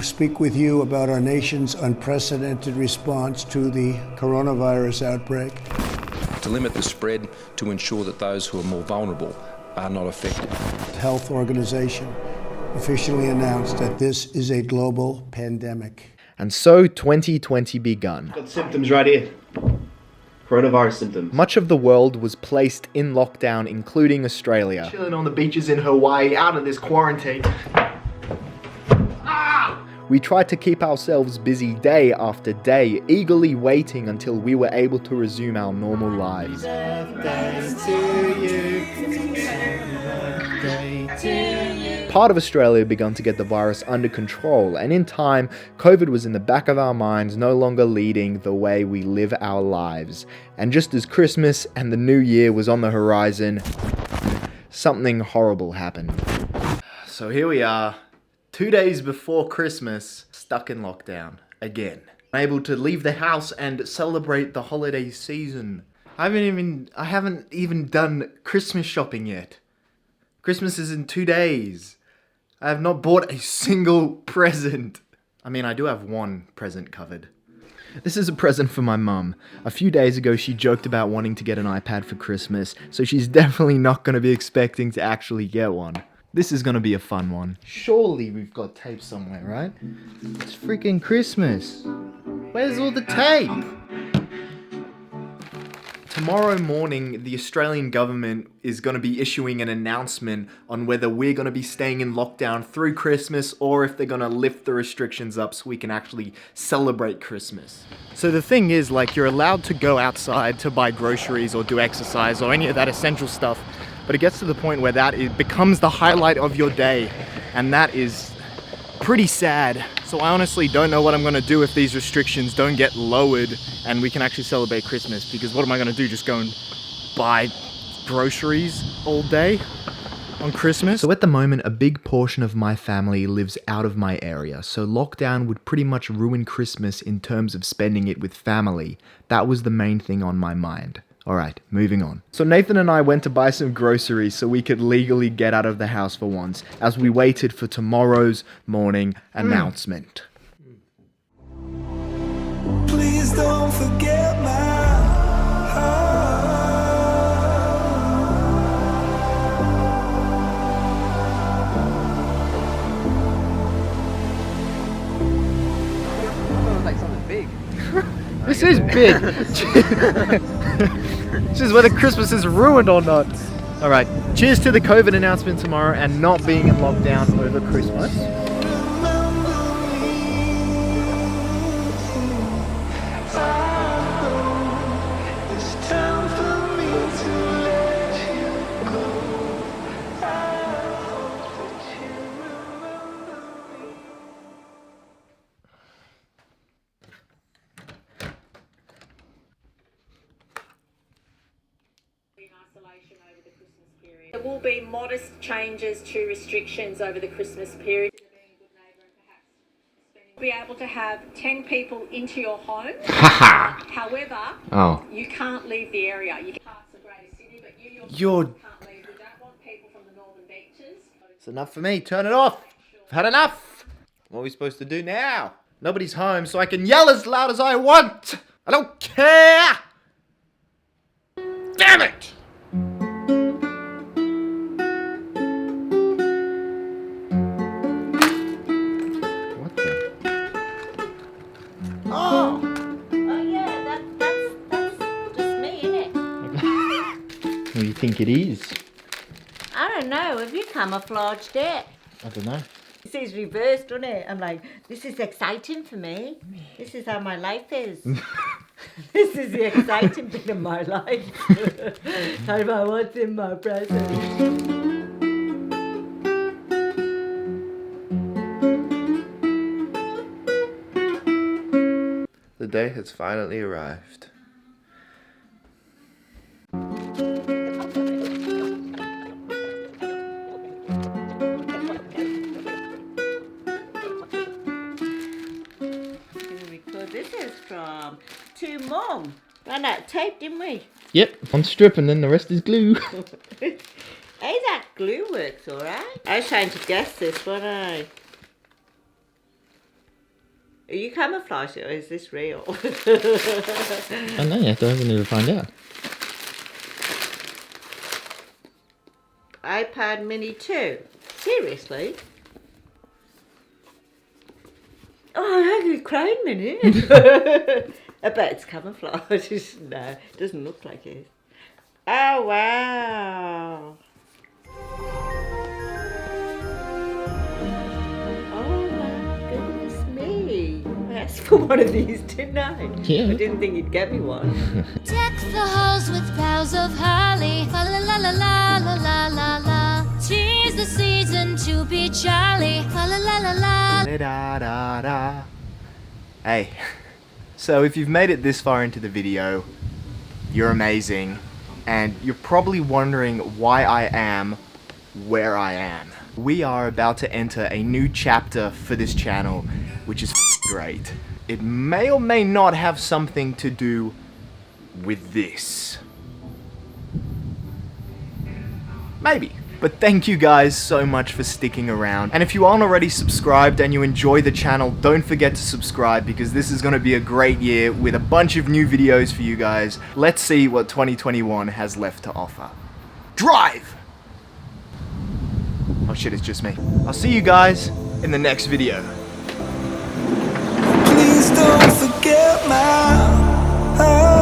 to speak with you about our nation's unprecedented response to the coronavirus outbreak. To limit the spread, to ensure that those who are more vulnerable are not affected. The Health Organization officially announced that this is a global pandemic. And so 2020 begun. Got symptoms right here. Coronavirus symptoms. Much of the world was placed in lockdown, including Australia. Chilling on the beaches in Hawaii, out of this quarantine. We tried to keep ourselves busy day after day, eagerly waiting until we were able to resume our normal lives. Part of Australia began to get the virus under control, and in time, COVID was in the back of our minds, no longer leading the way we live our lives. And just as Christmas and the New Year was on the horizon, something horrible happened. So here we are, 2 days before Christmas, stuck in lockdown again. I'm able to leave the house and celebrate the holiday season. I haven't even done Christmas shopping yet. Christmas is in 2 days. I have not bought a single present. I mean, I do have one present covered. This is a present for my mum. A few days ago, she joked about wanting to get an iPad for Christmas, so she's definitely not going to be expecting to actually get one. This is going to be a fun one. Surely we've got tape somewhere, right? It's freaking Christmas. Where's all the tape? Tomorrow morning, the Australian government is going to be issuing an announcement on whether we're going to be staying in lockdown through Christmas or if they're going to lift the restrictions up so we can actually celebrate Christmas. So the thing is, like, you're allowed to go outside to buy groceries or do exercise or any of that essential stuff, but it gets to the point where it becomes the highlight of your day, and that is pretty sad. So I honestly don't know what I'm gonna do if these restrictions don't get lowered and we can actually celebrate Christmas, because what am I gonna do, just go and buy groceries all day on Christmas? So at the moment, a big portion of my family lives out of my area, so lockdown would pretty much ruin Christmas in terms of spending it with family. That was the main thing on my mind. Alright, moving on. So Nathan and I went to buy some groceries so we could legally get out of the house for once, as we waited for tomorrow's morning announcement. Please don't forget my Like something big. This is big! This is whether Christmas is ruined or not. Alright, cheers to the COVID announcement tomorrow and not being in lockdown over Christmas. There will be modest changes to restrictions over the Christmas period. Be able to have 10 people into your home. However, you can't leave the area. You can't pass the greater city, but you yourself can't leave. We don't want people from the northern beaches. It's enough for me. Turn it off. I've had enough. What are we supposed to do now? Nobody's home, so I can yell as loud as I want. I don't care. Damn it! What do you think it is? I don't know. Have you camouflaged it? I don't know. This is reversed, doesn't it? I'm like, this is exciting for me. This is how my life is. This is the exciting bit of my life. Talk about what's in my present. The day has finally arrived. This is from To Mum. Ran out of tape, didn't we? Yep, one strip and then the rest is glue. Hey, that glue works alright. I was trying to guess this, wasn't I? Are you camouflaging or is this real? I don't know yet, I haven't even find out. iPad Mini 2. Seriously? Oh, I had a Crown Mini. I bet it's camouflage. No, it doesn't look like it. Oh, wow. Oh, my goodness me. I asked for one of these, didn't I? Yeah. I didn't think you'd get me one. Deck the halls with boughs of holly. La la la la la la la la la. 'Tis the season to be jolly. La la la la la. Da da da. Hey, so if you've made it this far into the video, you're amazing, and you're probably wondering why I am where I am. We are about to enter a new chapter for this channel, which is great. It may or may not have something to do with this. Maybe. But thank you guys so much for sticking around. And if you aren't already subscribed and you enjoy the channel, don't forget to subscribe because this is going to be a great year with a bunch of new videos for you guys. Let's see what 2021 has left to offer. Drive! Oh shit, it's just me. I'll see you guys in the next video. Please don't forget my heart.